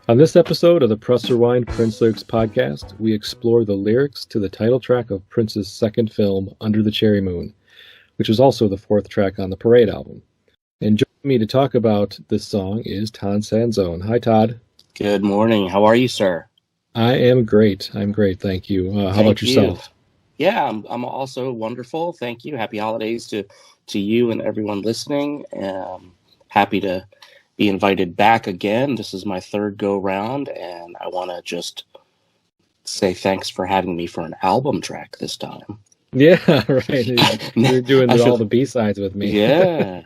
On this episode of the Press Rewind Prince Lyrics podcast, we explore the lyrics to the title track of Prince's second film, Under the Cherry Moon, which is also the fourth track on the Parade album. And joining me to talk about this song is Todd Sanzone. Hi, Todd. Good morning. How are you, sir? I am great. I'm great, thank you. How about yourself? Yeah, I'm also wonderful. Thank you. Happy holidays to you and everyone listening. Happy to be invited back again. This is my third go round, and I want to just say thanks for having me for an album track this time. Yeah, right. You're doing all the B-sides with me. Yeah.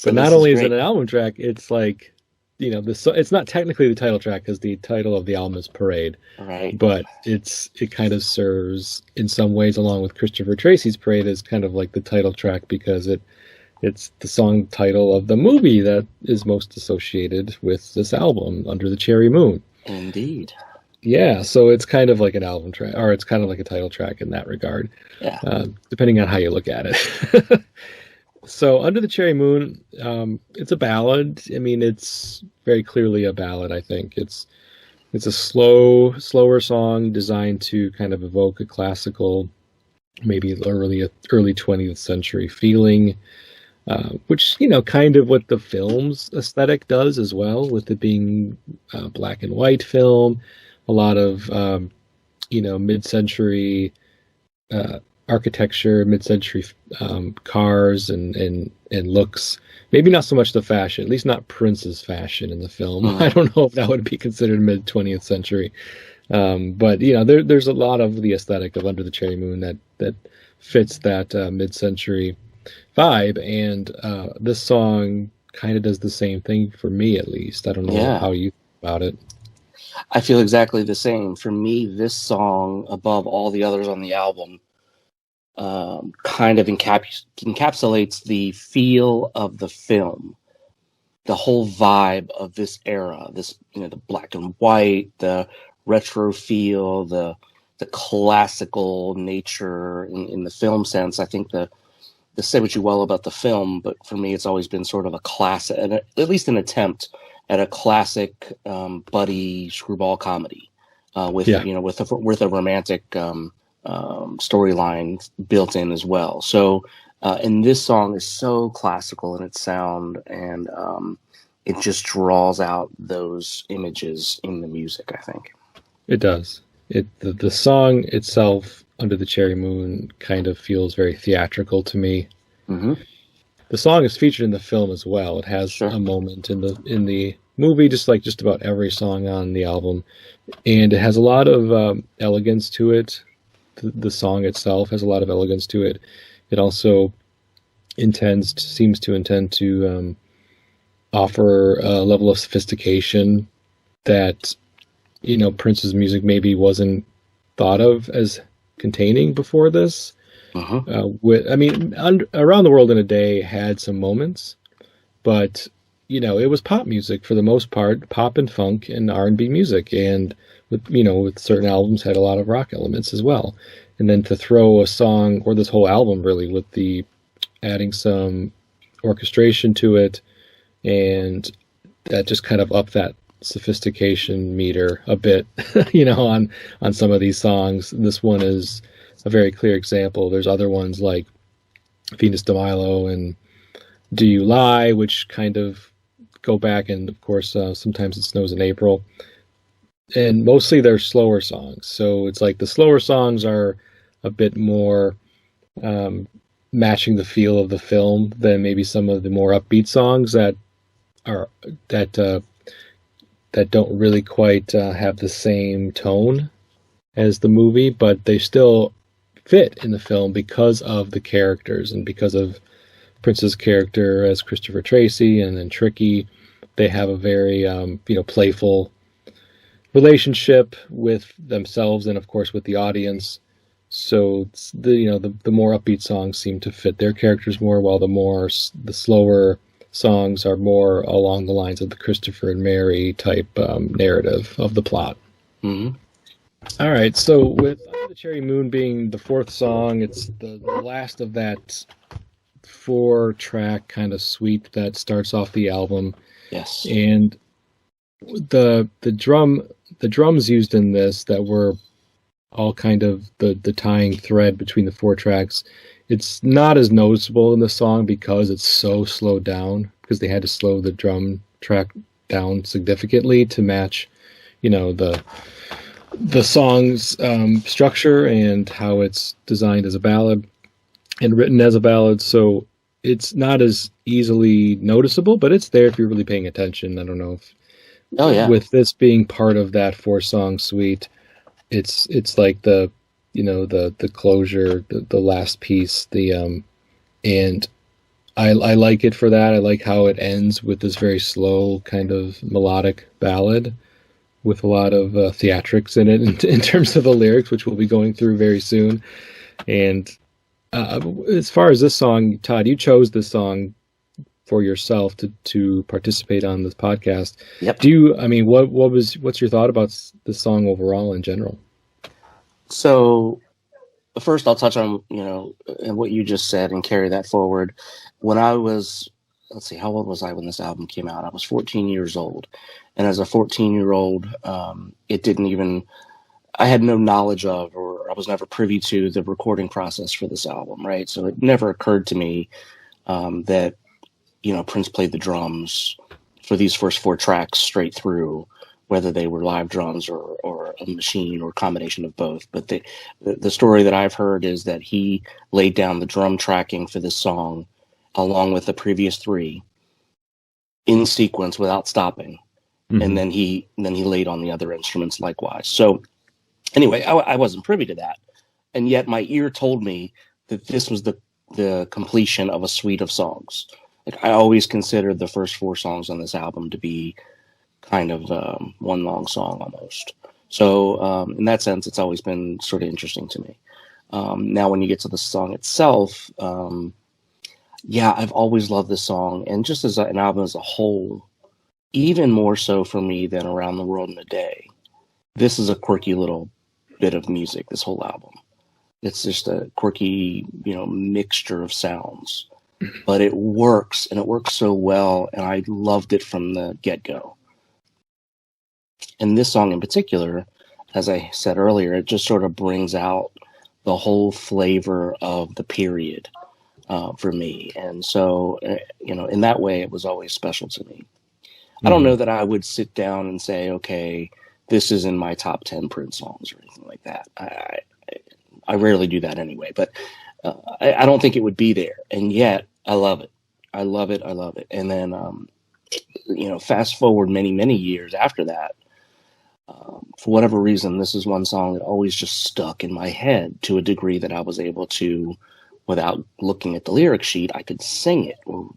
But not only is it an album track, it's like, it's not technically the title track because the title of the album is Parade. Right. But it kind of serves in some ways, along with Christopher Tracy's Parade, as kind of like the title track because it's the song title of the movie that is most associated with this album, Under the Cherry Moon. Indeed. Yeah, so it's kind of like an album track, or it's kind of like a title track in that regard, depending on how you look at it. So Under the Cherry Moon, it's a ballad. I mean, it's very clearly a ballad, I think. It's a slower song designed to kind of evoke a classical, maybe early 20th century feeling. Which, kind of what the film's aesthetic does as well, with it being black and white film, a lot of, mid-century architecture, mid-century cars and looks. Maybe not so much the fashion, at least not Prince's fashion in the film. I don't know if that would be considered mid-20th century. But, there's a lot of the aesthetic of Under the Cherry Moon that fits that mid-century vibe, and this song kind of does the same thing for me, at least. I don't know how you feel about it. I feel exactly the same. For me, this song, above all the others on the album, kind of encapsulates the feel of the film, the whole vibe of this era. This, the black and white, the retro feel, the classical nature in the film sense. I think to say what you will about the film, but for me, it's always been sort of a classic, at least an attempt at a classic buddy screwball comedy with a romantic storyline built in as well. So, and this song is so classical in its sound, and it just draws out those images in the music, I think. It does. The song itself, Under the Cherry Moon, kind of feels very theatrical to me. Mm-hmm. The song is featured in the film as well. It has a moment in the movie, just like just about every song on the album, and it has a lot of elegance to it. The song itself has a lot of elegance to it. It also seems to intend to offer a level of sophistication that Prince's music maybe wasn't thought of as containing before this. Around the World in a Day had some moments, but it was pop music for the most part, pop and funk and R&B music, and with certain albums had a lot of rock elements as well. And then to throw a song, or this whole album really, with the adding some orchestration to it, and that just kind of upped that sophistication meter a bit, on some of these songs. This one is a very clear example. There's other ones like Venus de Milo and Do You Lie, which kind of go back, and of course Sometimes It Snows in April, and mostly they're slower songs. So it's like the slower songs are a bit more matching the feel of the film than maybe some of the more upbeat songs that don't really quite have the same tone as the movie, but they still fit in the film because of the characters and because of Prince's character as Christopher Tracy and then Tricky. They have a very playful relationship with themselves and of course with the audience. So the more upbeat songs seem to fit their characters more, while the slower songs are more along the lines of the Christopher and Mary type narrative of the plot. Mm-hmm. All right, so with Under the Cherry Moon being the fourth song, it's the last of that four-track kind of sweep that starts off the album. Yes. And the drums used in this that were all kind of the tying thread between the four tracks. It's not as noticeable in the song because it's so slowed down, because they had to slow the drum track down significantly to match, the song's structure and how it's designed as a ballad and written as a ballad. So it's not as easily noticeable, but it's there if you're really paying attention. I don't know if with this being part of that four-song suite, it's like the closure, the last piece, and I like it for that. I like how it ends with this very slow kind of melodic ballad with a lot of theatrics in it in terms of the lyrics, which we'll be going through very soon. And as far as this song, Todd, you chose this song for yourself to participate on this podcast. Yep. What's your thought about this song overall in general? So first I'll touch on, and what you just said and carry that forward. When I was, let's see, how old was I when this album came out? I was 14 years old. And as a 14-year-old, I had no knowledge of, or I was never privy to the recording process for this album, right? So it never occurred to me that, Prince played the drums for these first four tracks straight through, whether they were live drums or a machine or a combination of both. But the story that I've heard is that he laid down the drum tracking for this song along with the previous three in sequence without stopping. Mm-hmm. And then he laid on the other instruments likewise. So anyway, I wasn't privy to that. And yet my ear told me that this was the completion of a suite of songs. Like, I always considered the first four songs on this album to be kind of one long song almost. So in that sense, it's always been sort of interesting to me. Now, when you get to the song itself, I've always loved this song. And just as an album as a whole, even more so for me than Around the World in a Day, this is a quirky little bit of music, this whole album. It's just a quirky, mixture of sounds. But it works, and it works so well, and I loved it from the get-go. And this song in particular, as I said earlier, it just sort of brings out the whole flavor of the period for me. And so, in that way, it was always special to me. Mm-hmm. I don't know that I would sit down and say, okay, this is in my top 10 Prince songs or anything like that. I rarely do that anyway, but I don't think it would be there. And yet, I love it. I love it. I love it. And then, fast forward many, many years after that, for whatever reason, this is one song that always just stuck in my head to a degree that I was able to, without looking at the lyric sheet, I could sing it or,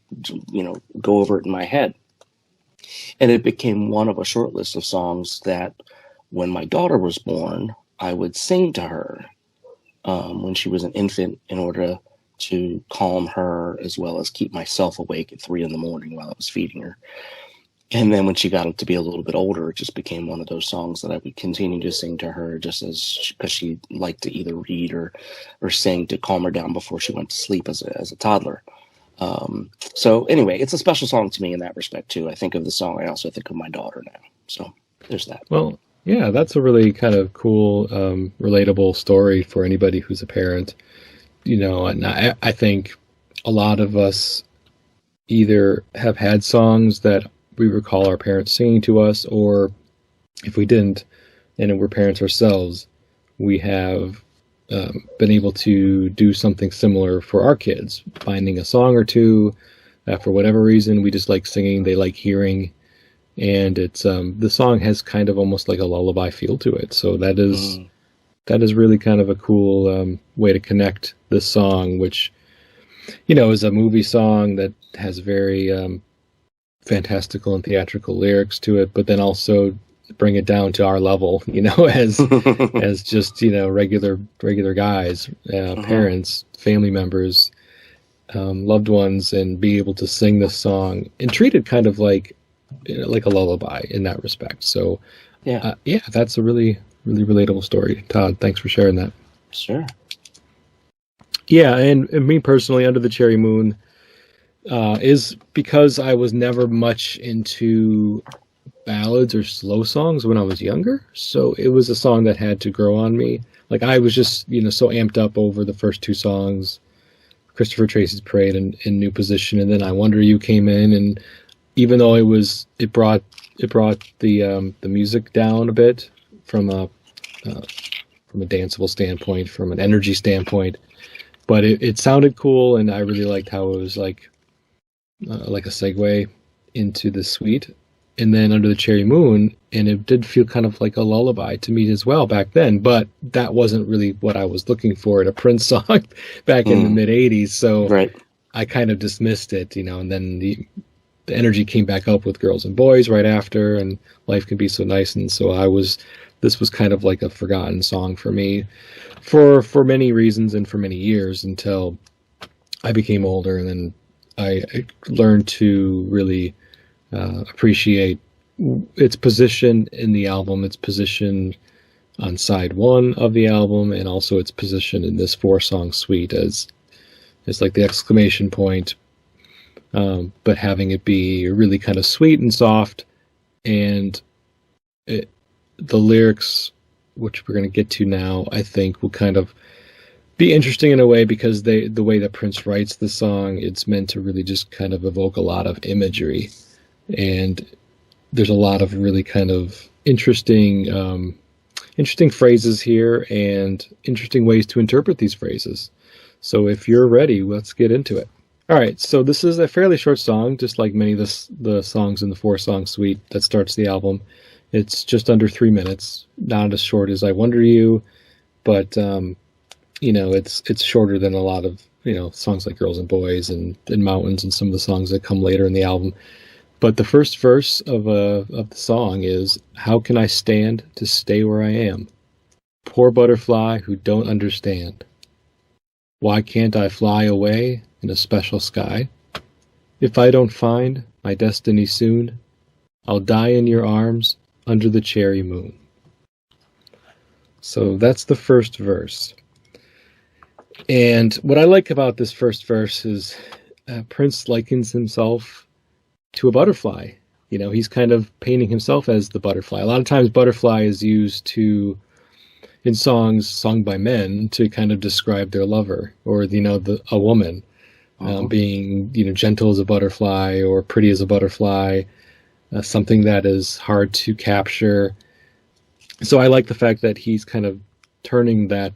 go over it in my head. And it became one of a short list of songs that when my daughter was born, I would sing to her when she was an infant in order to calm her as well as keep myself awake at 3 a.m. while I was feeding her. And then when she got to be a little bit older, it just became one of those songs that I would continue to sing to her just because she liked to either read or sing to calm her down before she went to sleep as a toddler. So anyway, it's a special song to me in that respect too. I think of the song, I also think of my daughter now. So there's that. Well, yeah, that's a really kind of cool, relatable story for anybody who's a parent. And I think a lot of us either have had songs that we recall our parents singing to us, or if we didn't, and we're parents ourselves, we have been able to do something similar for our kids, finding a song or two that for whatever reason we just like singing, they like hearing, and it's the song has kind of almost like a lullaby feel to it. So that is really kind of a cool way to connect this song, which is a movie song that has very fantastical and theatrical lyrics to it, but then also bring it down to our level, as just regular guys, parents, family members, loved ones, and be able to sing this song and treat it kind of like a lullaby in that respect. So Yeah. that's a really really relatable story. Todd, thanks for sharing that. Sure. Yeah, and me personally, Under the Cherry Moon is because I was never much into ballads or slow songs when I was younger. So it was a song that had to grow on me. Like I was just, so amped up over the first two songs, Christopher Tracy's Parade and New Position, and then I Wonder You came in, and even though it brought the music down a bit from a danceable standpoint, from an energy standpoint, but it sounded cool, and I really liked how it was like a segue into the suite. And then Under the Cherry Moon, and it did feel kind of like a lullaby to me as well back then, but that wasn't really what I was looking for in a Prince song back in the mid 80s. So right. I kind of dismissed it, and then the energy came back up with Girls and Boys right after, and Life Can Be So Nice. And so this was kind of like a forgotten song for me for many reasons and for many years, until I became older, and then I learned to really appreciate its position in the album, its position on side one of the album, and also its position in this 4-song suite as like the exclamation point, but having it be really kind of sweet and soft, and the lyrics, which we're going to get to now, I think will kind of be interesting in a way, because the way that Prince writes the song, it's meant to really just kind of evoke a lot of imagery. And there's a lot of really kind of interesting phrases here, and interesting ways to interpret these phrases. So if you're ready, let's get into it. All right, so this is a fairly short song, just like many of the songs in the 4-song suite that starts the album. It's just under 3 minutes, not as short as I Wonder You, but it's shorter than a lot of songs like Girls and Boys and Mountains and some of the songs that come later in the album. But the first verse of the song is, "How can I stand to stay where I am? Poor butterfly who don't understand. Why can't I fly away in a special sky? If I don't find my destiny soon, I'll die in your arms under the cherry moon." So that's the first verse. And what I like about this first verse is Prince likens himself to a butterfly. He's kind of painting himself as the butterfly. A lot of times butterfly is used in songs sung by men to kind of describe their lover, or a woman being gentle as a butterfly or pretty as a butterfly, something that is hard to capture. So I like the fact that he's kind of turning that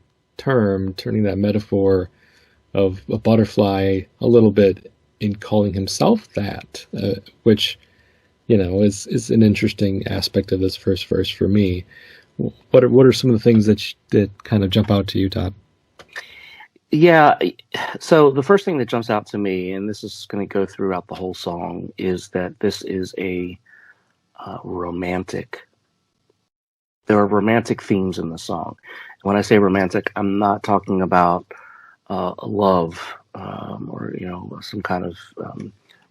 metaphor of a butterfly a little bit in calling himself that, which is an interesting aspect of this first verse for me. What are some of the things that kind of jump out to you, Todd? Yeah, so the first thing that jumps out to me, and this is going to go throughout the whole song, is that this is a romantic. There are romantic themes in the song. When I say romantic, I'm not talking about love or some kind of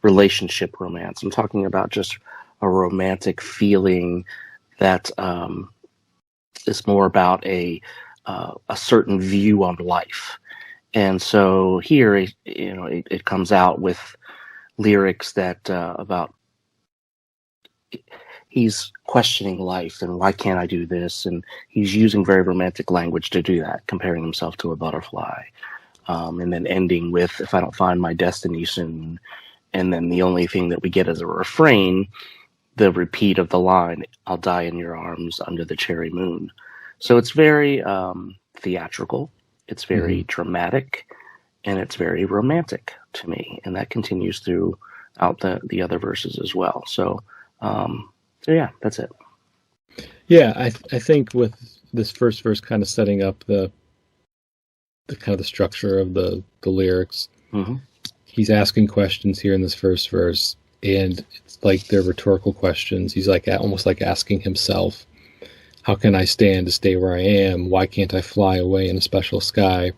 relationship romance. I'm talking about just a romantic feeling that is more about a certain view on life. And so here, it comes out with lyrics that about he's questioning life and why can't I do this, and he's using very romantic language to do that, comparing himself to a butterfly. And then ending with, if I don't find my destiny soon. And then the only thing that we get as a refrain, the repeat of the line, I'll die in your arms under the cherry moon. So it's very theatrical, it's very dramatic, and it's very romantic to me. And that continues throughout the other verses as well. So yeah, that's it. Yeah, I think with this first verse kind of setting up the kind of the structure of the lyrics. Mm-hmm. He's asking questions here in this first verse. and it's like they're rhetorical questions. He's like almost like asking himself, how can I stand to stay where I am? Why can't I fly away in a special sky?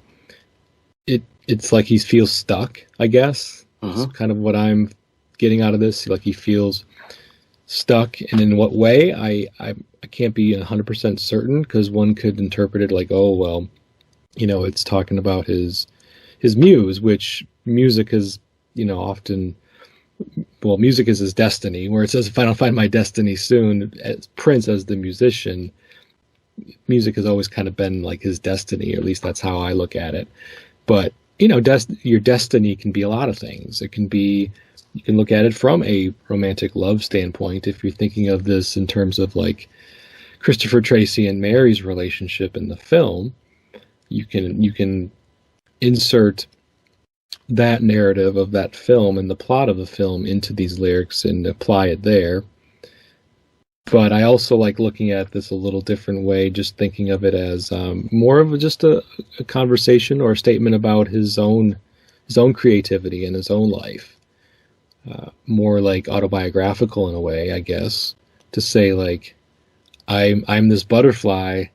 It's like he feels stuck, I guess. It's kind of what I'm getting out of this. Like he feels stuck, and in what way? I can't be 100% certain, because one could interpret it like, oh well, it's talking about his muse, which music is, often, well, music is his destiny. Where it says, if I don't find my destiny soon, as Prince as the musician, music has always kind of been like his destiny, or at least that's how I look at it. But your destiny can be a lot of things. It can be, you can look at it from a romantic love standpoint. If you're thinking of this in terms of like Christopher Tracy and Mary's relationship in the film, you can insert that narrative of that film and the plot of the film into these lyrics and apply it there. But I also like looking at this a little different way, just thinking of it as more of just a conversation or a statement about his own creativity and his own life. More like autobiographical in a way, I guess, to say like, I'm this butterfly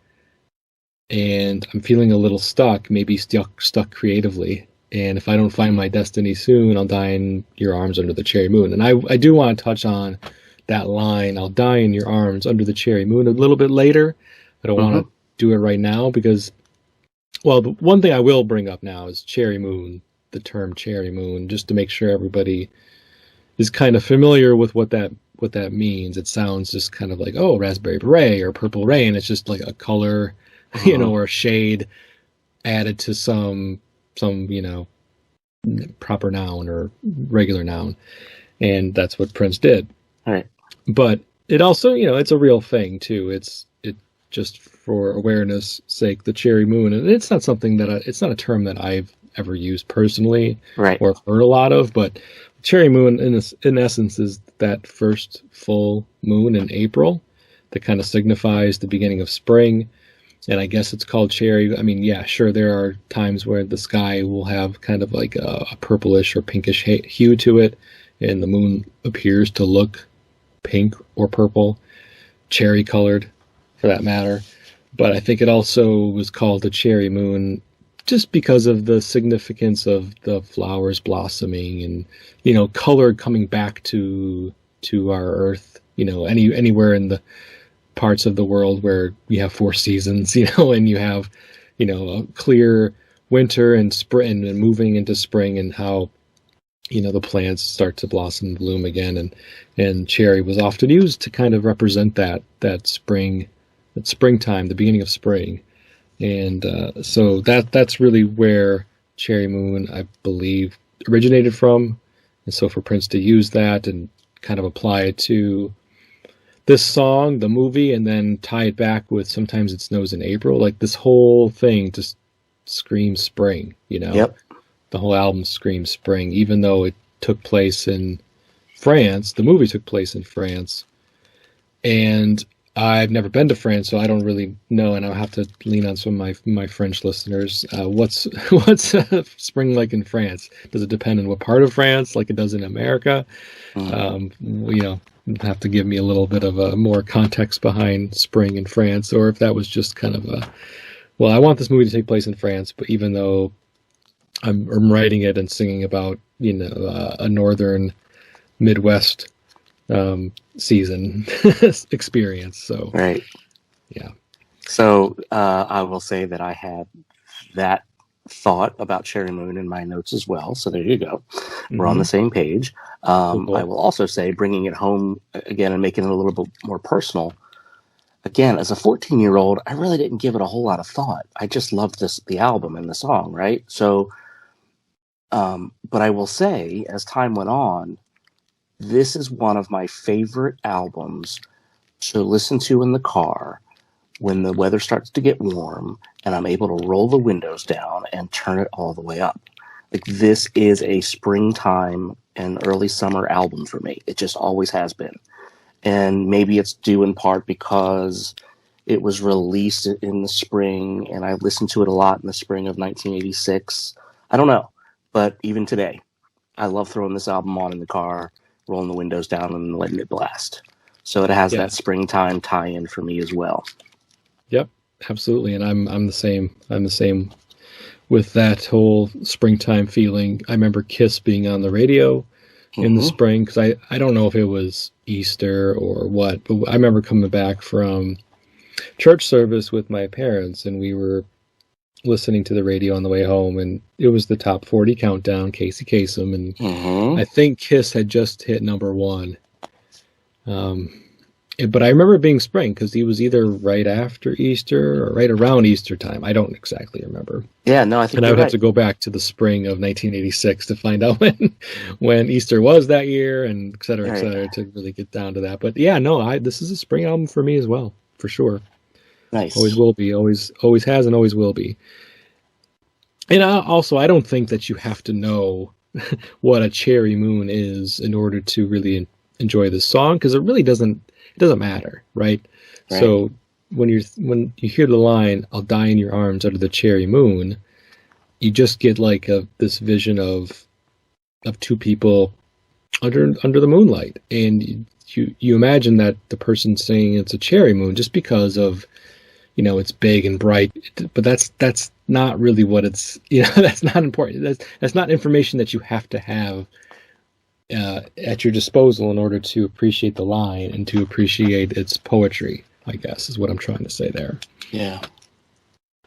and I'm feeling a little stuck, maybe stuck creatively. And if I don't find my destiny soon, I'll die in your arms under the cherry moon. And I do want to touch on that line, I'll die in your arms under the cherry moon, a little bit later. I don't want to do it right now because, well, the one thing I will bring up now is cherry moon, the term cherry moon, just to make sure everybody is kind of familiar with what that means. It sounds just kind of like, oh, raspberry beret or purple rain. It's just like a color, or a shade added to some proper noun or regular noun. And that's what Prince did. All right. But it also, it's a real thing too. It just for awareness sake, the cherry moon, and it's not something that it's not a term that I've ever used personally, right, or heard a lot of. But cherry moon, in essence, is that first full moon in April that kind of signifies the beginning of spring. And I guess it's called cherry. I mean, yeah, sure, there are times where the sky will have kind of like a purplish or pinkish hue to it, and the moon appears to look pink or purple, cherry colored for that matter. But I think it also was called the cherry moon just because of the significance of the flowers blossoming and, color coming back to our earth, anywhere in the parts of the world where you have 4 seasons, and you have, a clear winter and spring and moving into spring, and how the plants start to blossom and bloom again, and cherry was often used to kind of represent that springtime, the beginning of spring. And so that's really where cherry moon, I believe, originated from. And so for Prince to use that and kind of apply it to this song, the movie, and then tie it back with Sometimes It Snows in April, like this whole thing just screams spring, Yep. The whole album screams spring, even though it took place in France. The movie took place in France, and I've never been to France, so I don't really know, and I'll have to lean on some of my French listeners. What's spring like in France? Does it depend on what part of France, like it does in America? Have to give me a little bit of a more context behind spring in France, or if that was just kind of well, I want this movie to take place in France, but even though I'm writing it and singing about a northern Midwest season experience. So right, yeah. So I will say that I had that thought about Cherry Moon in my notes as well. So there you go. We're on the same page. Cool. I will also say, bringing it home again and making it a little bit more personal. Again, as a 14-year-old, I really didn't give it a whole lot of thought. I just loved the album and the song, right? So, but I will say, as time went on, this is one of my favorite albums to listen to in the car when the weather starts to get warm and I'm able to roll the windows down and turn it all the way up. Like, this is a springtime and early summer album for me. It just always has been. And maybe it's due in part because it was released in the spring and I listened to it a lot in the spring of 1986. I don't know. But even today, I love throwing this album on in the car rolling the windows down and letting it blast. So it has Yeah. that springtime tie-in for me as well. Yep, absolutely. And I'm the same. I'm the same with that whole springtime feeling. I remember Kiss being on the radio in the spring, because I don't know if it was Easter or what, but I remember coming back from church service with my parents, and we were listening to the radio on the way home, and it was the top 40 countdown, Casey Kasem, and I think Kiss had just hit number one. But I remember it being spring, because he was either right after Easter or right around Easter time. I don't exactly remember. Yeah, no, I think And I you're would right. have to go back to the spring of 1986 to find out when Easter was that year, and et cetera, to really get down to that. But yeah, no, this is a spring album for me as well, for sure. Nice. Always will be, always has, and always will be. And I don't think that you have to know what a cherry moon is in order to really enjoy this song, because it really doesn't matter, right? So when you hear the line, "I'll die in your arms under the cherry moon," you just get like this vision of two people under the moonlight, and you imagine that the person saying it's a cherry moon just because of, it's big and bright, but that's not really what it's, that's not important. That's not information that you have to have at your disposal in order to appreciate the line and to appreciate its poetry, I guess, is what I'm trying to say there. Yeah.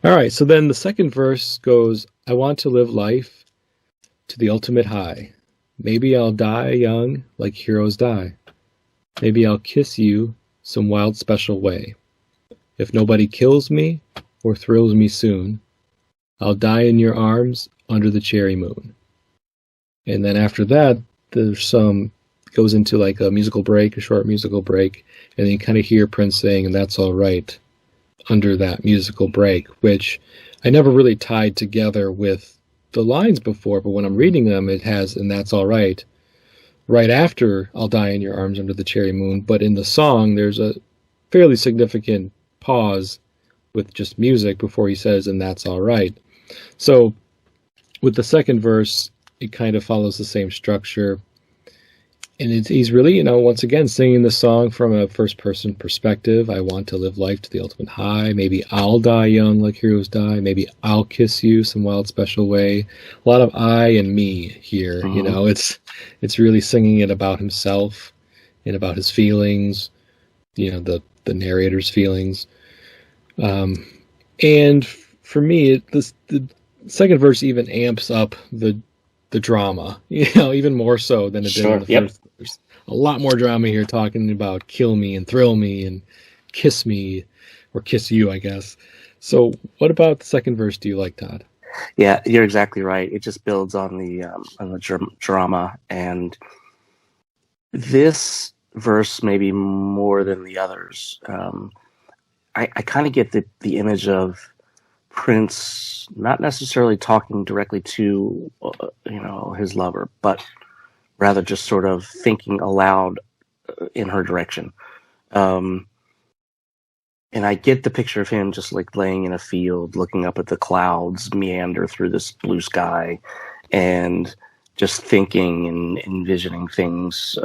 All right, so then the second verse goes, "I want to live life to the ultimate high. Maybe I'll die young like heroes die. Maybe I'll kiss you some wild special way. If nobody kills me or thrills me soon, I'll die in your arms under the cherry moon." And then after that, there's goes into like a musical break, a short musical break, and then you kind of hear Prince saying, "And that's all right," under that musical break, which I never really tied together with the lines before, but when I'm reading them, it has, "And that's all right," right after "I'll die in your arms under the cherry moon," but in the song, there's a fairly significant pause with just music before he says, "And that's all right." So with the second verse, it kind of follows the same structure. And he's really, once again, singing the song from a first-person perspective. "I want to live life to the ultimate high. Maybe I'll die young like heroes die. Maybe I'll kiss you some wild special way." A lot of I and me here. It's really singing it about himself and about his feelings, the narrator's feelings. And for me, the second verse even amps up the drama, even more so than it did in the first verse. A lot more drama here, talking about kill me and thrill me and kiss me, or kiss you, I guess. So what about the second verse do you like, Todd? Yeah, you're exactly right. It just builds on the drama, and this verse maybe more than the others. I kind of get the image of Prince not necessarily talking directly to his lover, but rather just sort of thinking aloud in her direction. And I get the picture of him just like laying in a field, looking up at the clouds meander through this blue sky, and just thinking and envisioning things,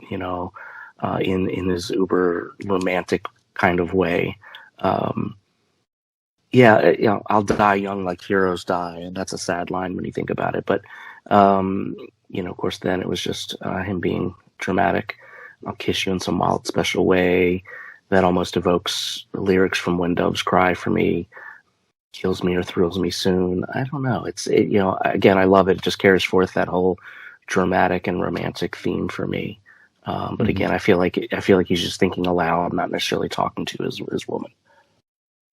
in his uber romantic kind of way. I'll die young like heroes die, and that's a sad line when you think about it. But of course, then it was just him being dramatic. "I'll kiss you in some wild special way." That almost evokes lyrics from "When Doves Cry" for me. "Kills me or thrills me soon." I don't know. Again, I love it. It just carries forth that whole dramatic and romantic theme for me. But again, I feel like he's just thinking aloud, not necessarily talking to his woman.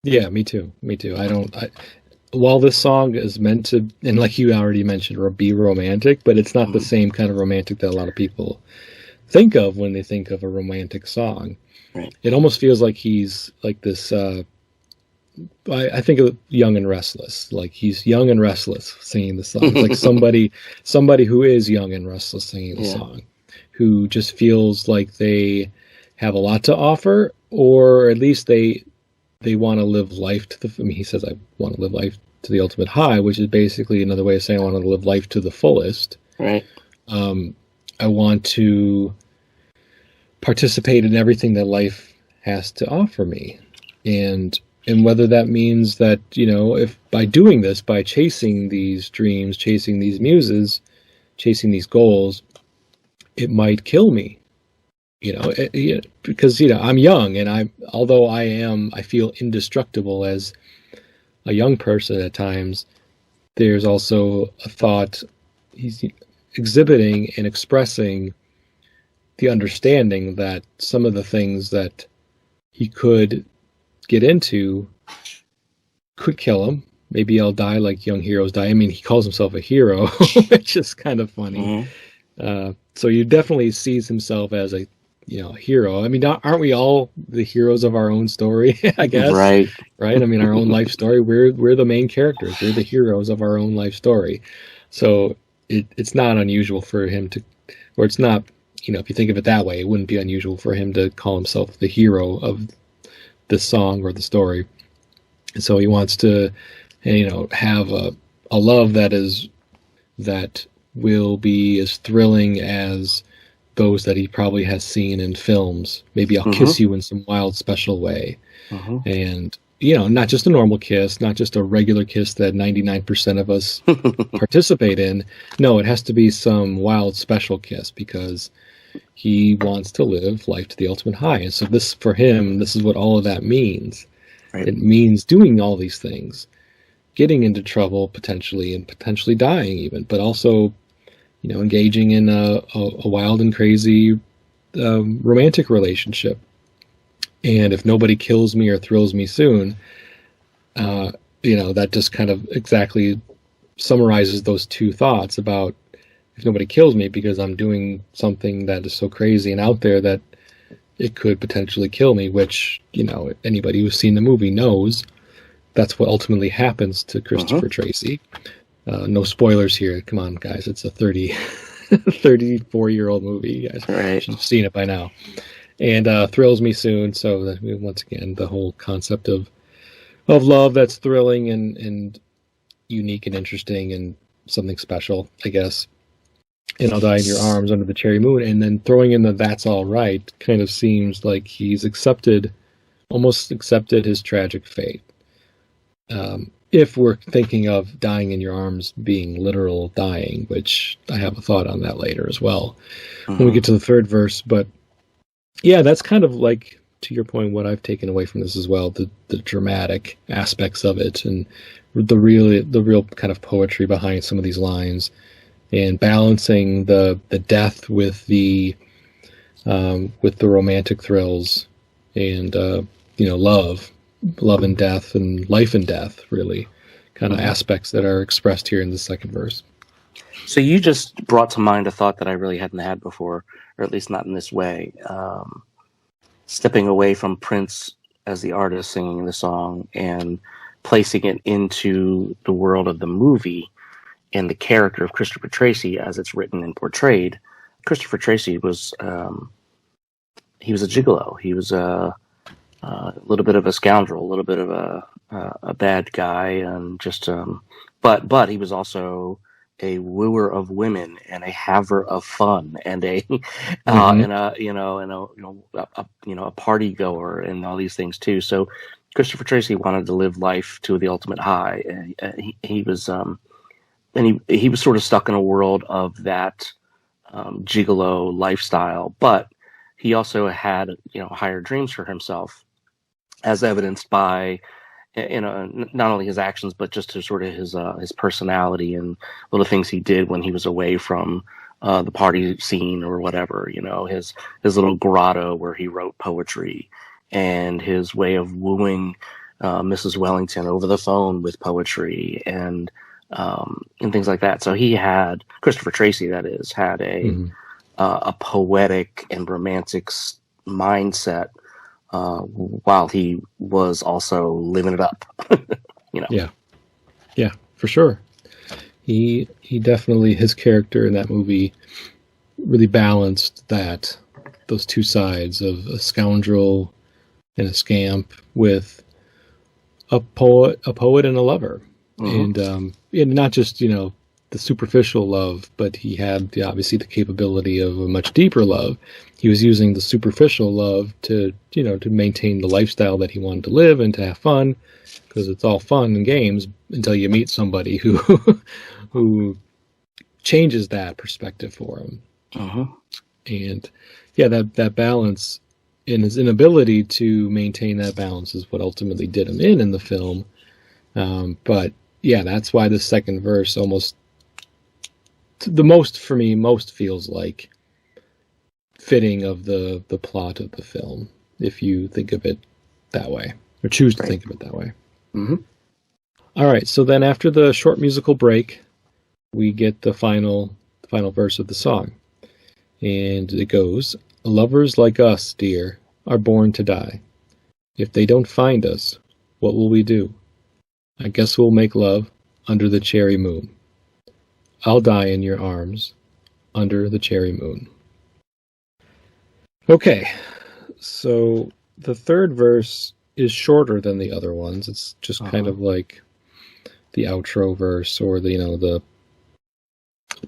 Yeah, me too. While this song is meant to, and like you already mentioned, be romantic, but it's not the same kind of romantic that a lot of people think of when they think of a romantic song. Right. It almost feels like he's like this, I think of Young and Restless, like he's young and restless singing the song. It's like somebody who is young and restless singing the song, who just feels like they have a lot to offer, or at least they want to live life to he says, "I want to live life to the ultimate high," which is basically another way of saying I want to live life to the fullest. Right. I want to participate in everything that life has to offer me. And whether that means that, if by doing this, by chasing these dreams, chasing these muses, chasing these goals, it might kill me. Because I'm young, and although I feel indestructible as a young person at times, there's also a thought he's exhibiting and expressing the understanding that some of the things that he could get into could kill him. Maybe I'll die like young heroes die. I mean, he calls himself a hero, which is kind of funny. So he definitely sees himself as a hero. I mean, aren't we all the heroes of our own story? I guess. Right. I mean, our own life story. We're the main characters. We're the heroes of our own life story. So it's not unusual for him to, or it's not. If you think of it that way, it wouldn't be unusual for him to call himself the hero of the song or the story. And so he wants to, have a love that will be as thrilling as those that he probably has seen in films. Maybe I'll kiss you in some wild, special way. And, not just a normal kiss, not just a regular kiss that 99% of us participate in. No, it has to be some wild, special kiss, because he wants to live life to the ultimate high. And so for him, this is what all of that means. Right. It means doing all these things, getting into trouble potentially, and potentially dying even, but also, engaging in a wild and crazy romantic relationship. And if nobody kills me or thrills me soon, that just kind of exactly summarizes those two thoughts about, if nobody kills me because I'm doing something that is so crazy and out there that it could potentially kill me, which, anybody who's seen the movie knows that's what ultimately happens to Christopher Tracy. No spoilers here. Come on, guys. It's a 34-year-old movie. You guys should have seen it by now. And thrills me soon. So that, once again, the whole concept of love that's thrilling and unique and interesting and something special, I guess. And I'll die in your arms under the cherry moon. And then throwing in the "that's all right" kind of seems like he's almost accepted his tragic fate. If we're thinking of dying in your arms being literal dying, which I have a thought on that later as well, when we get to the third verse. But yeah, that's kind of like, to your point, what I've taken away from this as well, the dramatic aspects of it, and the real kind of poetry behind some of these lines, and balancing the death with the romantic thrills, and love and death, and life and death, really kind of aspects that are expressed here in the second verse. So you just brought to mind a thought that I really hadn't had before, or at least not in this way. Stepping away from Prince as the artist singing the song and placing it into the world of the movie and the character of Christopher Tracy as it's written and portrayed. Christopher Tracy was he was a gigolo. He was a little bit of a scoundrel, a little bit of a bad guy, and just but he was also a wooer of women and a haver of fun and a a party goer and all these things too. So Christopher Tracy wanted to live life to the ultimate high, and he was sort of stuck in a world of that gigolo lifestyle, but he also had higher dreams for himself, as evidenced by not only his actions, but just his personality and little things he did when he was away from the party scene or whatever. His little grotto where he wrote poetry, and his way of wooing Mrs. Wellington over the phone with poetry and things like that. So Christopher Tracy, that is, had a poetic and romantic mindset while he was also living it up. Yeah, for sure. He definitely, his character in that movie really balanced those two sides of a scoundrel and a scamp with a poet and a lover. And not just the superficial love, but he had obviously the capability of a much deeper love. He was using the superficial love to, to maintain the lifestyle that he wanted to live and to have fun, because it's all fun and games until you meet somebody who who changes that perspective for him. Uh-huh. And yeah, that balance and his inability to maintain that balance is what ultimately did him in the film. But yeah, that's why the second verse almost the most for me most feels like fitting of the plot of the film, if you think of it that way or choose to think of it that way. Mm-hmm. All right, so then after the short musical break, we get the final verse of the song, and it goes, "Lovers like us, dear, are born to die. If they don't find us, what will we do? I guess we'll make love under the cherry moon. I'll die in your arms under the cherry moon." Okay, so the third verse is shorter than the other ones. It's just kind of like the outro verse, or the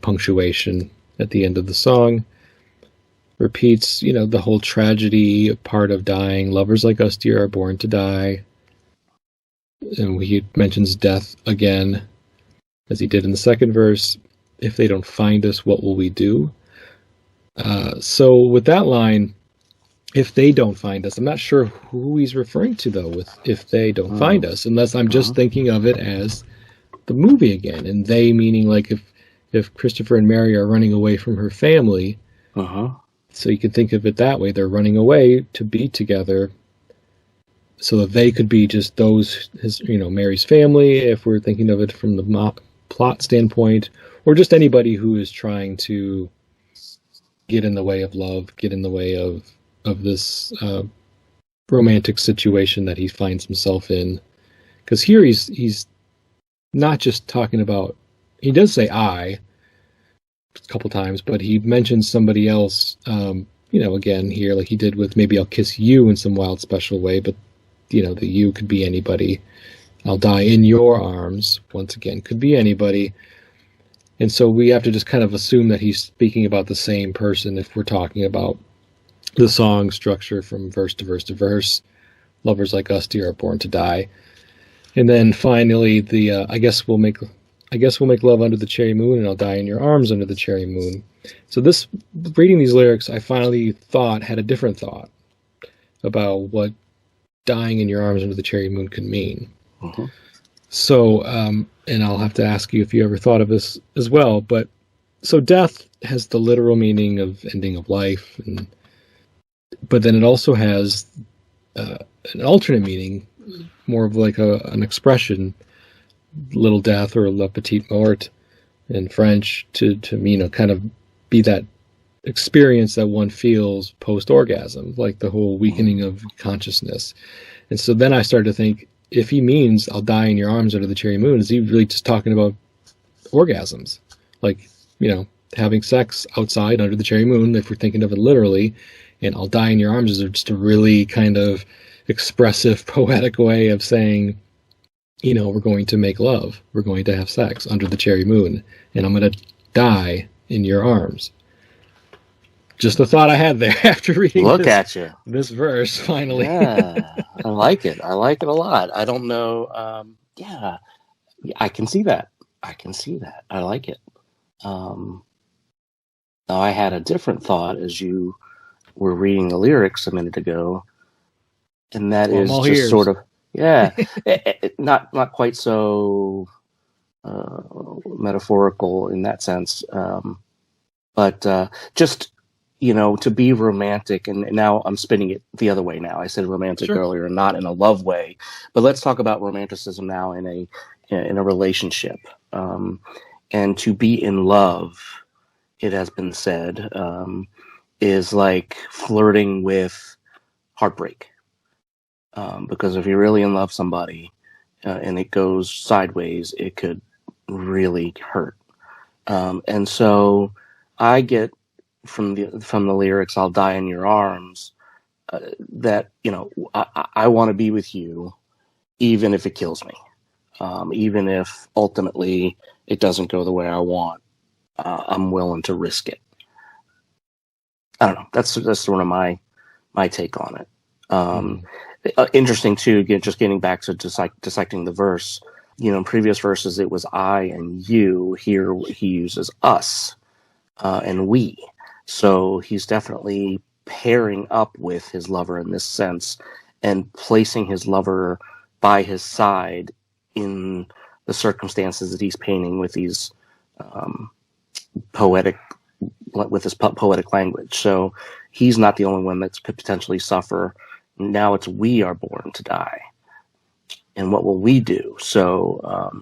punctuation at the end of the song. Repeats, the whole tragedy part of dying. Lovers like us, dear, are born to die. And he mentions death again, as he did in the second verse. If they don't find us, what will we do? So with that line, if they don't find us, I'm not sure who he's referring to, though, with if they don't find us, unless I'm just thinking of it as the movie again, and they meaning like if Christopher and Mary are running away from her family. So you can think of it that way. They're running away to be together, so that they could be just those, Mary's family, if we're thinking of it from the plot standpoint, or just anybody who is trying to get in the way of love, get in the way of this romantic situation that he finds himself in. Because here he's not just talking about, he does say I a couple times, but he mentions somebody else, again here, like he did with Maybe I'll Kiss You in some wild special way, but the you could be anybody. I'll die in your arms, once again, could be anybody. And so we have to just kind of assume that he's speaking about the same person if we're talking about the song structure from verse to verse to verse. Lovers like us, dear, are born to die. And then finally, the I guess we'll make love under the cherry moon, and I'll die in your arms under the cherry moon. So this, reading these lyrics, I finally had a different thought about what dying in your arms under the cherry moon could mean. So, and I'll have to ask you if you ever thought of this as well, but so death has the literal meaning of ending of life, but then it also has an alternate meaning, more of like an expression, little death, or la petite mort in French, to kind of be that experience that one feels post-orgasm, like the whole weakening of consciousness. And so then I started to think, if he means I'll die in your arms under the cherry moon, is he really just talking about orgasms? Like, having sex outside under the cherry moon, if we're thinking of it literally, and I'll die in your arms is just a really kind of expressive, poetic way of saying, we're going to make love. We're going to have sex under the cherry moon, and I'm going to die in your arms. Just a thought I had there after reading this verse, finally. Yeah, I like it. I like it a lot. I don't know. Yeah, I can see that. I like it. Now, I had a different thought as you were reading the lyrics a minute ago, and that is just ears. Sort of, not quite so metaphorical in that sense, but just, to be romantic. And now I'm spinning it the other way now. I said romantic earlier, not in a love way, but let's talk about romanticism now in a relationship. And to be in love, it has been said, is like flirting with heartbreak. Because if you're really in love with somebody and it goes sideways, it could really hurt. And so I get from the lyrics, I'll die in your arms, that, I want to be with you even if it kills me. even if ultimately it doesn't go the way I want. I'm willing to risk it. I don't know. That's sort of my take on it. Interesting too. Just getting back to dissecting the verse. In previous verses it was I and you. Here he uses us and we. So he's definitely pairing up with his lover in this sense, and placing his lover by his side in the circumstances that he's painting with these poetic language. So he's not the only one that could potentially suffer. Now it's we are born to die, and what will we do? So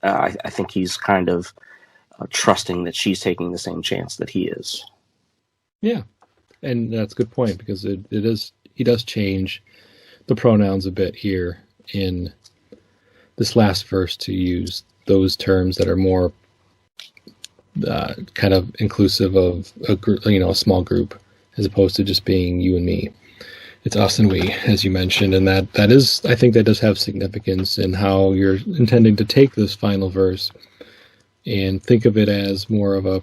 I think he's kind of trusting that she's taking the same chance that he is. Yeah, and that's a good point, because he does change the pronouns a bit here in this last verse to use those terms that are more kind of inclusive of a small group, as opposed to just being you and me. It's us and we, as you mentioned, and that is, I think that does have significance in how you're intending to take this final verse and think of it as more of a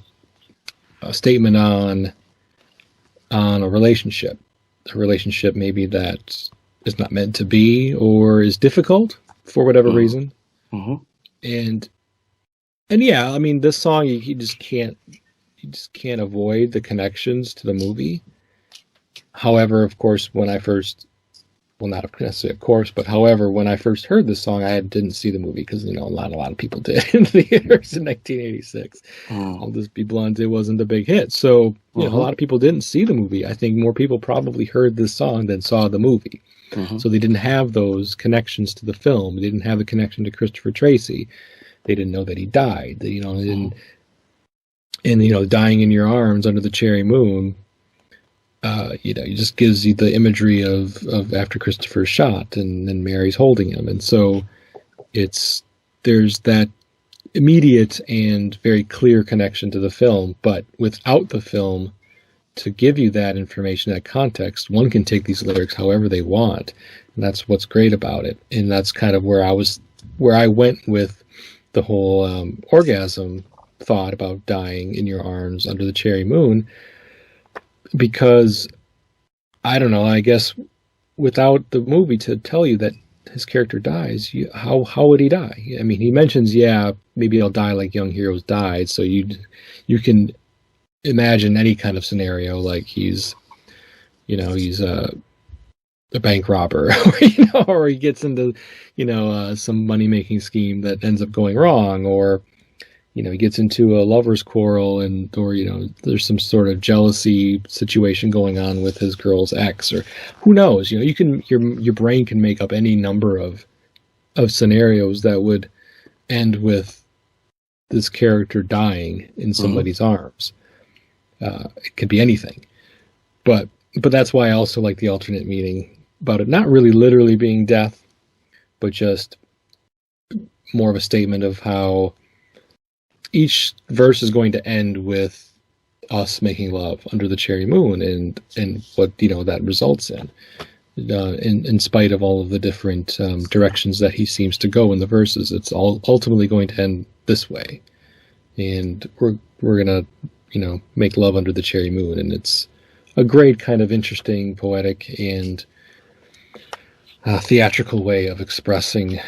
statement on a relationship maybe that is not meant to be, or is difficult for whatever reason. And yeah, I mean, this song, you just can't avoid the connections to the movie. However, of course, when I first heard this song, I didn't see the movie, because a lot of people did in theaters in 1986. I'll just be blunt, it wasn't a big hit. So a lot of people didn't see the movie. I think more people probably heard this song than saw the movie. So they didn't have those connections to the film. They didn't have a connection to Christopher Tracy. They didn't know that he died. They didn't. And dying in your arms under the cherry moon. It just gives you the imagery of after Christopher's shot and Mary's holding him. And so there's that immediate and very clear connection to the film, but without the film to give you that information, that context, one can take these lyrics however they want. And that's what's great about it. And that's kind of where I went with the whole orgasm thought about dying in your arms under the cherry moon. Because, I don't know, I guess without the movie to tell you that his character dies, how would he die? I mean, he mentions, maybe he'll die like young heroes died, so you can imagine any kind of scenario, like he's a bank robber, or he gets into, some money-making scheme that ends up going wrong, or he gets into a lover's quarrel, or there's some sort of jealousy situation going on with his girl's ex, or who knows? Your brain can make up any number of scenarios that would end with this character dying in somebody's arms. It could be anything, but that's why I also like the alternate meaning about it not really literally being death, but just more of a statement of how each verse is going to end with us making love under the cherry moon, and what that results in spite of all of the different directions that he seems to go in the verses. It's all ultimately going to end this way, and we're gonna make love under the cherry moon. And it's a great kind of interesting, poetic, and theatrical way of expressing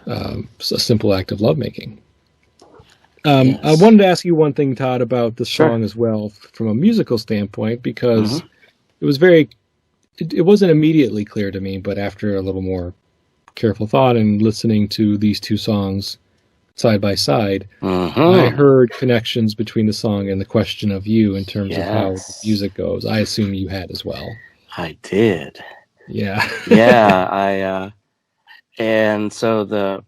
a simple act of lovemaking. Yes. I wanted to ask you one thing, Todd, about the song as well, from a musical standpoint, because it wasn't immediately clear to me, but after a little more careful thought and listening to these two songs side by side, I heard connections between the song and The Question of You in terms of how the music goes. I assume you had as well. I did. Yeah. And so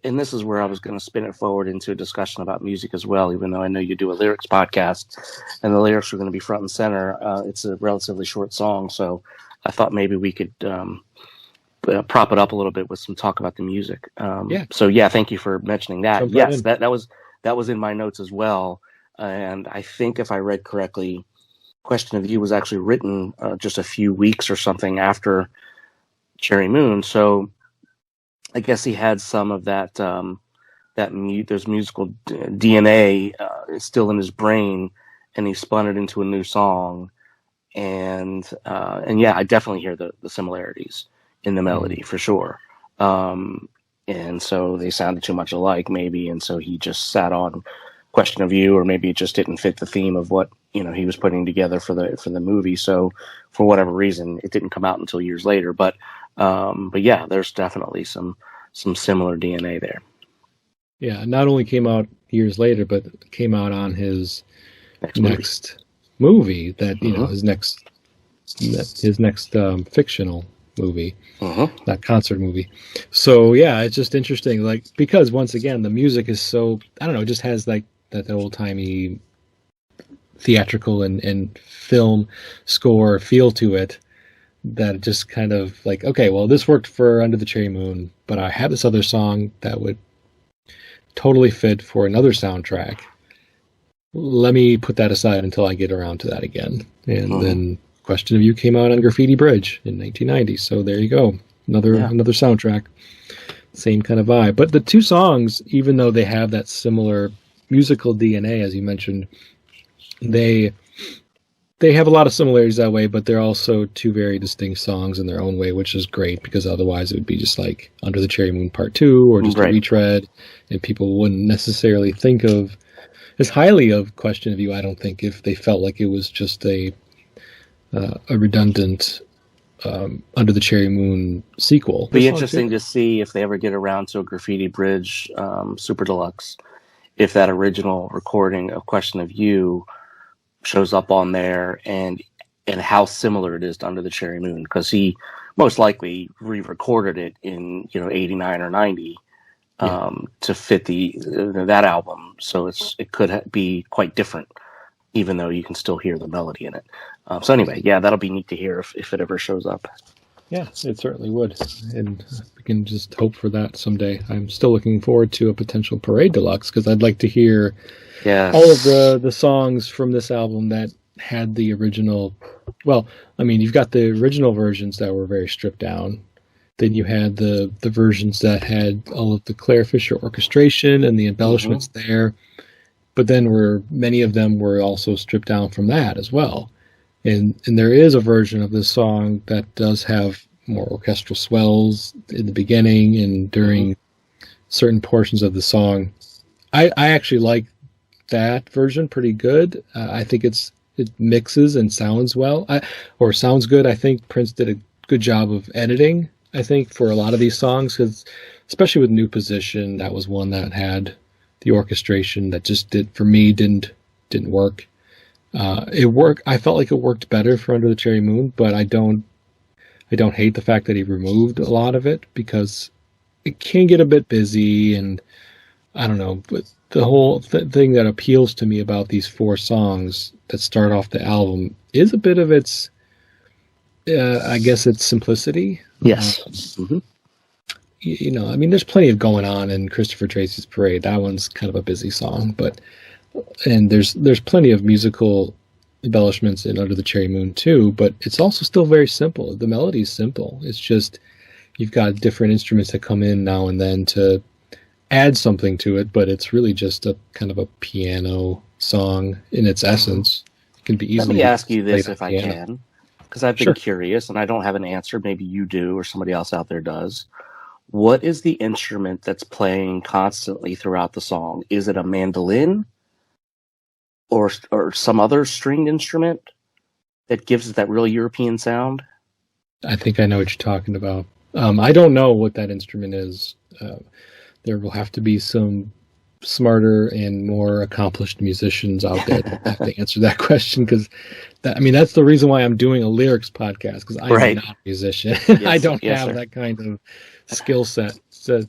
and this is where I was going to spin it forward into a discussion about music as well, even though I know you do a lyrics podcast and the lyrics are going to be front and center. It's a relatively short song, so I thought maybe we could prop it up a little bit with some talk about the music. So thank you for mentioning that. Yes, that was in my notes as well. And I think if I read correctly, Question of You was actually written just a few weeks or something after Cherry Moon. So I guess he had some of that there's musical DNA still in his brain, and he spun it into a new song. And yeah, I definitely hear the similarities in the melody for sure. And so they sounded too much alike, maybe, and so he just sat on Question of You, or maybe it just didn't fit the theme of what he was putting together for the movie. So for whatever reason, it didn't come out until years later. But yeah, there's definitely some similar DNA there. Yeah, not only came out years later, but came out on his next movie that his next fictional movie, that concert movie. So yeah, it's just interesting, like, because once again the music is so, I don't know, it just has like that old timey theatrical and film score feel to it, that it just kind of like, okay, well, this worked for Under the Cherry Moon, but I have this other song that would totally fit for another soundtrack. Let me put that aside until I get around to that again. And then Question of You came out on Graffiti Bridge in 1990. So there you go. Another soundtrack. Same kind of vibe. But the two songs, even though they have that similar musical DNA, as you mentioned, they have a lot of similarities that way, but they're also two very distinct songs in their own way, which is great, because otherwise it would be just like Under the Cherry Moon Part 2 or just a retread, and people wouldn't necessarily think of as highly of Question of You, I don't think, if they felt like it was just a redundant Under the Cherry Moon sequel. Be interesting to see if they ever get around to a Graffiti Bridge Super Deluxe, if that original recording of Question of You shows up on there, and how similar it is to Under the Cherry Moon, because he most likely re-recorded it in 89 or 90 to fit that album, so it could be quite different, even though you can still hear the melody in it. So anyway, yeah, that'll be neat to hear if it ever shows up. Yeah, it certainly would, and we can just hope for that someday. I'm still looking forward to a potential Parade Deluxe, because I'd like to hear all of the songs from this album that had the original. Well, I mean, you've got the original versions that were very stripped down. Then you had the versions that had all of the Claire Fisher orchestration and the embellishments there. But then many of them were also stripped down from that as well. And there is a version of this song that does have more orchestral swells in the beginning and during certain portions of the song. I actually like that version pretty good. I think it mixes and sounds well, or sounds good. I think Prince did a good job of editing, I think, for a lot of these songs, because especially with New Position, that was one that had the orchestration that just didn't work. I felt like it worked better for Under the Cherry Moon, but I don't hate the fact that he removed a lot of it, because it can get a bit busy, and I don't know, but the whole thing that appeals to me about these 4 songs that start off the album is a bit of its, I guess, its simplicity. Yes. I mean, there's plenty of going on in Christopher Tracy's Parade. That one's kind of a busy song, and there's plenty of musical embellishments in Under the Cherry Moon too, but it's also still very simple. The melody's simple. It's just you've got different instruments that come in now and then to add something to it, but it's really just a kind of a piano song in its essence. It can be easily. Let me ask you this, if I can, because I've been curious and I don't have an answer. Maybe you do, or somebody else out there does. What is the instrument that's playing constantly throughout the song? Is it a mandolin or some other stringed instrument that gives it that real European sound? I think I know what you're talking about. I don't know what that instrument is. There will have to be some smarter and more accomplished musicians out there that have to answer that question, because that's the reason why I'm doing a lyrics podcast, because I'm not a musician. Yes, I don't have that kind of skill set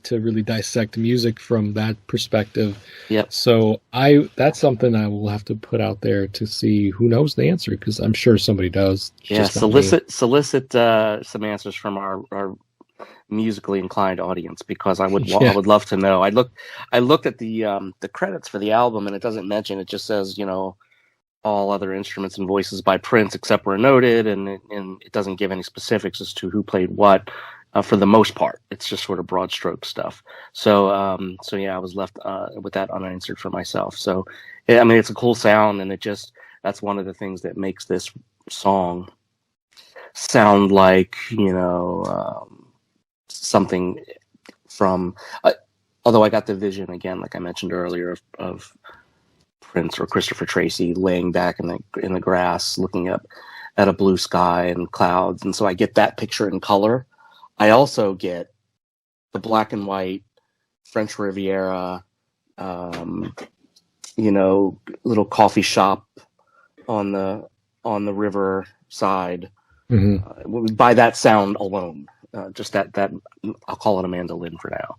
to really dissect music from that perspective. Yep. So that's something I will have to put out there to see who knows the answer, because I'm sure somebody does. Yeah, solicit some answers from our musically inclined audience, because I would love to know. I looked at the credits for the album, and it doesn't mention. It just says all other instruments and voices by Prince except where noted, and it doesn't give any specifics as to who played what. for the most part. It's just sort of broad stroke stuff. So, yeah, I was left with that unanswered for myself. So, I mean, it's a cool sound, and that's one of the things that makes this song sound like, something from. Although I got the vision again, like I mentioned earlier, of Prince or Christopher Tracy laying back in the grass, looking up at a blue sky and clouds, and so I get that picture in color. I also get the black and white French Riviera, little coffee shop on the river side. By that sound alone, just that I'll call it a mandolin for now.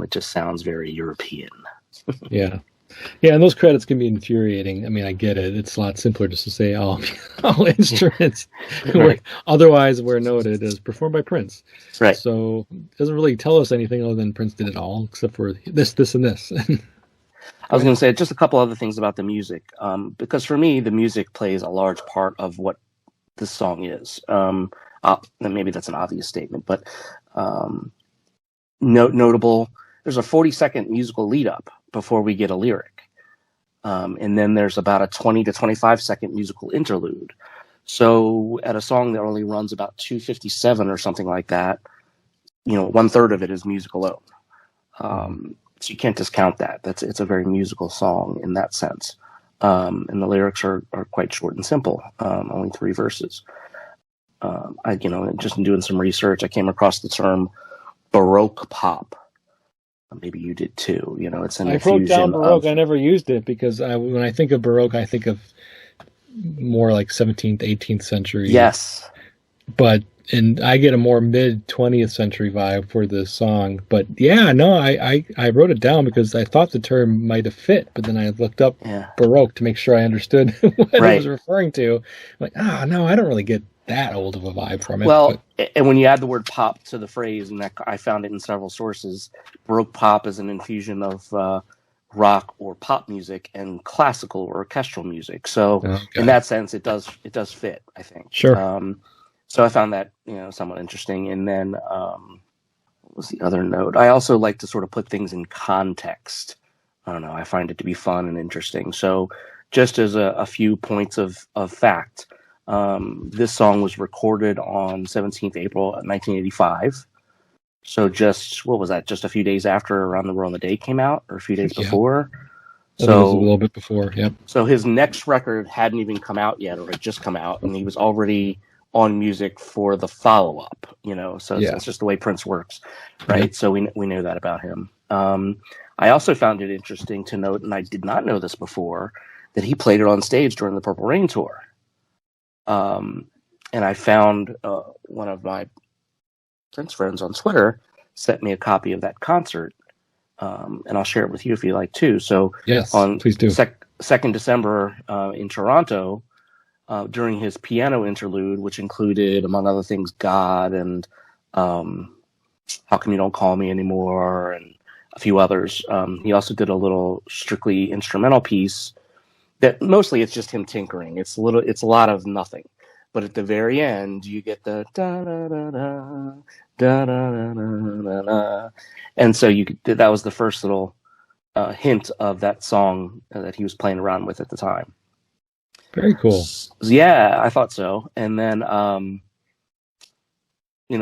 It just sounds very European. Yeah. Yeah, and those credits can be infuriating. I mean, I get it. It's a lot simpler just to say all instruments, Right. otherwise were noted as performed by Prince. Right. So it doesn't really tell us anything other than Prince did it all, except for this, and this. I was going to say just a couple other things about the music, because for me, the music plays a large part of what this song is. Maybe that's an obvious statement, but notable. There's a 40-second musical lead up before we get a lyric. And then there's about a 20 to 25-second musical interlude. So at a song that only runs about 2:57 or something like that, 1/3 of it is music alone. So you can't discount that. It's a very musical song in that sense. And the lyrics are quite short and simple, only 3 verses. Just in doing some research, I came across the term Baroque pop. Maybe you did too. It's an I infusion wrote down Baroque. of. I never used it because when I think of Baroque, I think of more like 17th, 18th century. Yes. And I get a more mid 20th century vibe for this song. But yeah, no, I wrote it down because I thought the term might have fit, but then I looked up Baroque to make sure I understood what it was referring to. I'm like, no, I don't really get that old of a vibe from it. Well, and when you add the word pop to the phrase, and I found it in several sources, Baroque pop is an infusion of rock or pop music and classical or orchestral music. So in that sense, it does fit, I think. Sure. So I found that somewhat interesting. And then what was the other note? I also like to sort of put things in context. I don't know. I find it to be fun and interesting. So just as a few points of fact. This song was recorded on 17th April 1985. So what was that? Just a few days after Around the World in a Day came out, or a few days before? So it was a little bit before, yep. So his next record hadn't even come out yet, or had just come out, and he was already on music for the follow-up, so it's just the way Prince works, right? Yep. So we know that about him. I also found it interesting to note, and I did not know this before, that he played it on stage during the Purple Rain tour. And I found one of my Prince friends on Twitter sent me a copy of that concert, and I'll share it with you if you like too. So yes, on please do. 2nd December in Toronto, during his piano interlude, which included, among other things, God and How Come You Don't Call Me Anymore, and a few others. He also did a little strictly instrumental piece that mostly it's just him tinkering. It's a lot of nothing. But at the very end, you get the da da da da da da da da, and so that was the first little hint of that song that he was playing around with at the time. Very cool. Yeah, I thought so. And then,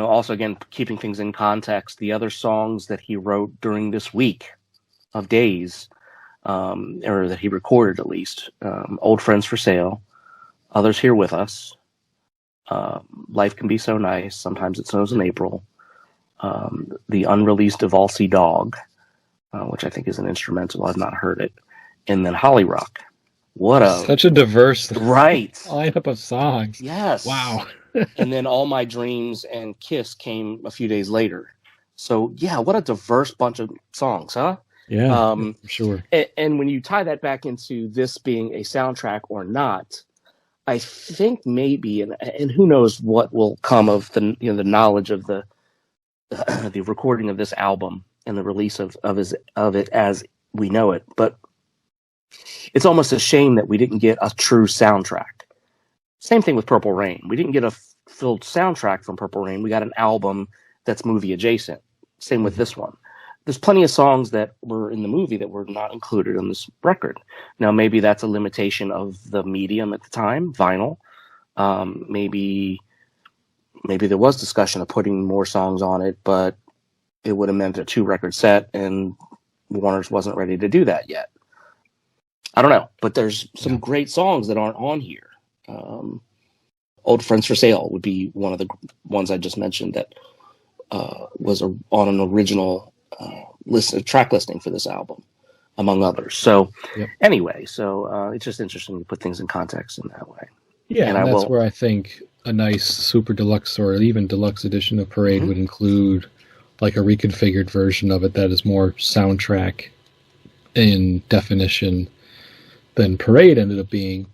also again keeping things in context, the other songs that he wrote during this week of days, or that he recorded at least, Old Friends for Sale, Others Here With Us. Life Can Be So Nice, Sometimes It Snows in April, the unreleased Devalsy Dog, which I think is an instrumental. I've not heard it. And then Holly Rock. Such a diverse lineup of songs. Yes. Wow. And then All My Dreams and Kiss came a few days later. So yeah, what a diverse bunch of songs, huh? Yeah, for sure. And when you tie that back into this being a soundtrack or not, I think maybe, and who knows what will come of the knowledge of the recording of this album and the release of it as we know it. But it's almost a shame that we didn't get a true soundtrack. Same thing with Purple Rain. We didn't get a filled soundtrack from Purple Rain. We got an album that's movie adjacent. Same with this one. There's plenty of songs that were in the movie that were not included on this record. Now, maybe that's a limitation of the medium at the time, vinyl. Maybe there was discussion of putting more songs on it, but it would have meant a 2-record set, and Warner's wasn't ready to do that yet. I don't know, but there's some great songs that aren't on here. Old Friends for Sale would be one of the ones I just mentioned that was on an original track listing for this album, among others. So anyway, it's just interesting to put things in context in that way. Yeah, and that's where I think a nice super deluxe or even deluxe edition of Parade would include like a reconfigured version of it that is more soundtrack in definition than Parade ended up being,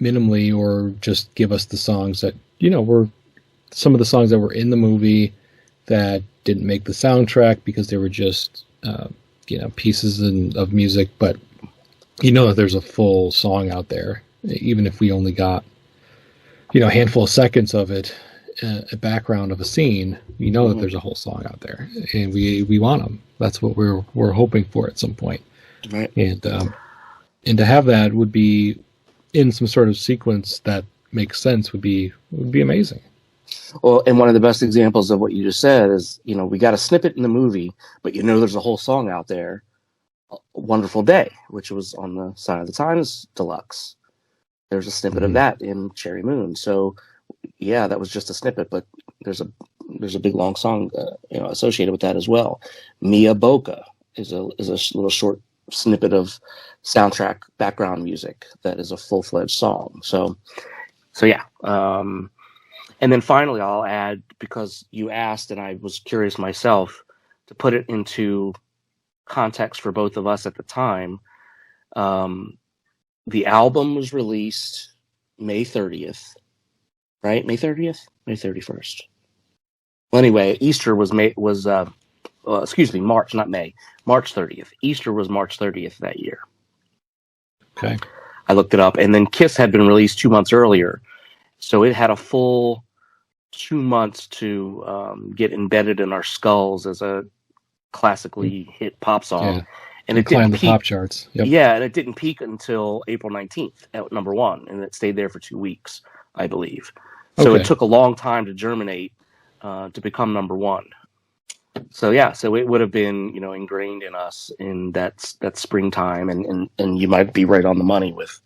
minimally, or just give us the songs that, were some of the songs that were in the movie that didn't make the soundtrack because they were just, pieces of music, but that there's a full song out there, even if we only got, a handful of seconds of it, a background of a scene, that there's a whole song out there, and we want them. That's what we're hoping for at some point. Right. And to have that would be in some sort of sequence that makes sense would be amazing. Well, and one of the best examples of what you just said is, we got a snippet in the movie, but there's a whole song out there, Wonderful Day, which was on the Sign of the Times Deluxe. There's a snippet of that in Cherry Moon. So, yeah, that was just a snippet, but there's a big long song, associated with that as well. Mia Boca is a little short snippet of soundtrack background music that is a full-fledged song. So yeah. And then finally, I'll add, because you asked, and I was curious myself, to put it into context for both of us at the time. The album was released May 30th, right? May 30th? May 31st. Well, anyway, Easter was March, not May. March 30th. Easter was March 30th that year. Okay. I looked it up. And then Kiss had been released 2 months earlier. So it had a full 2 months to get embedded in our skulls as a classically hit pop song. Yeah. And it didn't the peak. pop charts. Yep. Yeah, and it didn't peak until April 19th at number 1, and it stayed there for 2 weeks, I believe. So It took a long time to germinate to become number 1. So yeah, so it would have been, ingrained in us in that springtime, and you might be right on the money with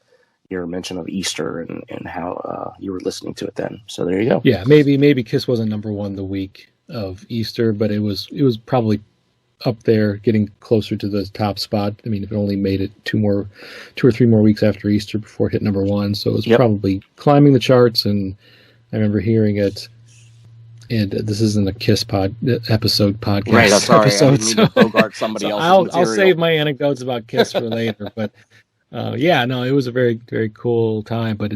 your mention of Easter and how you were listening to it then. So there you go. Yeah, maybe Kiss wasn't number 1 the week of Easter, but it was probably up there, getting closer to the top spot. I mean, if it only made it 2 or 3 more weeks after Easter before it hit number 1, so it was probably climbing the charts. And I remember hearing it. And this isn't a Kiss podcast. Right, I'm sorry. Episode, I didn't mean to bogart somebody else's I'll save my anecdotes about Kiss for later. But it was a very, very cool time. But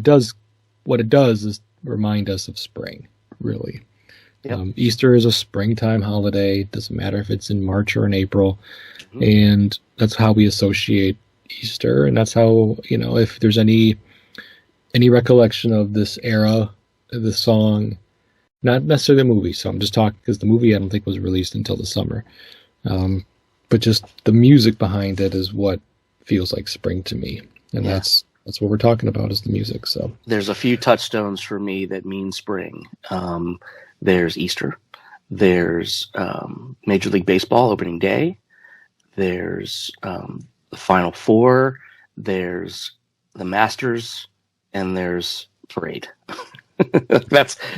what it does is remind us of spring, really. Yep. Easter is a springtime holiday. It doesn't matter if it's in March or in April. Mm-hmm. And that's how we associate Easter. And that's how, if there's any recollection of this era, the song, not necessarily the movie. So I'm just talking because the movie I don't think was released until the summer. But just the music behind it is what feels like spring to me. And that's what we're talking about, is the music. So there's a few touchstones for me that mean spring. There's Easter. There's Major League Baseball opening day. There's the Final Four. There's the Masters, and there's Parade.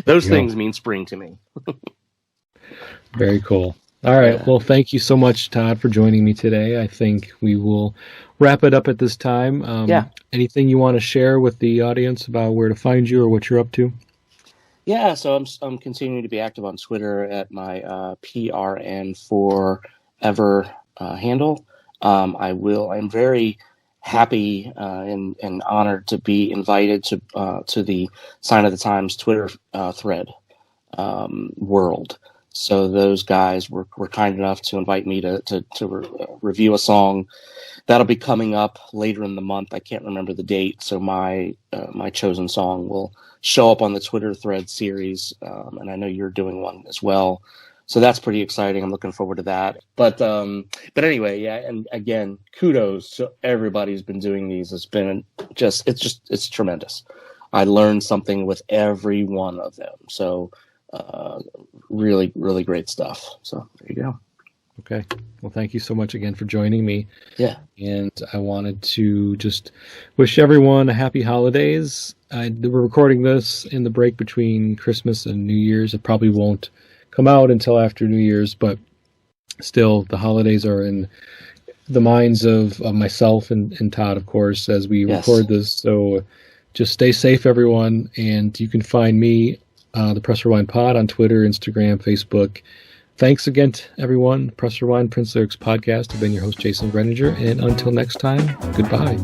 Those things mean spring to me. Very cool. All right. Well, thank you so much, Todd, for joining me today. I think we will wrap it up at this time. Anything you want to share with the audience about where to find you or what you're up to? Yeah, so I'm continuing to be active on Twitter at my PRN Forever handle. I'm very happy and honored to be invited to the Sign of the Times Twitter thread world. So those guys were kind enough to invite me to review a song that'll be coming up later in the month. I can't remember the date, so my chosen song will show up on the Twitter thread series, and I know you're doing one as well. So that's pretty exciting. I'm looking forward to that. But anyway, yeah. And again, kudos to everybody who's been doing these. It's tremendous. I learned something with every one of them. So really, really great stuff. So there you go. Okay. Well, thank you so much again for joining me. Yeah. And I wanted to just wish everyone a happy holidays. We're recording this in the break between Christmas and New Year's. It probably won't come out until after New Year's, but still, the holidays are in the minds of myself and Todd, of course, as we record this. So just stay safe, everyone. And you can find me, the Press Rewind Pod, on Twitter, Instagram, Facebook. Thanks again to everyone. Press Rewind, Prince Lyrics Podcast. I've been your host, Jason Brenninger. And until next time, goodbye.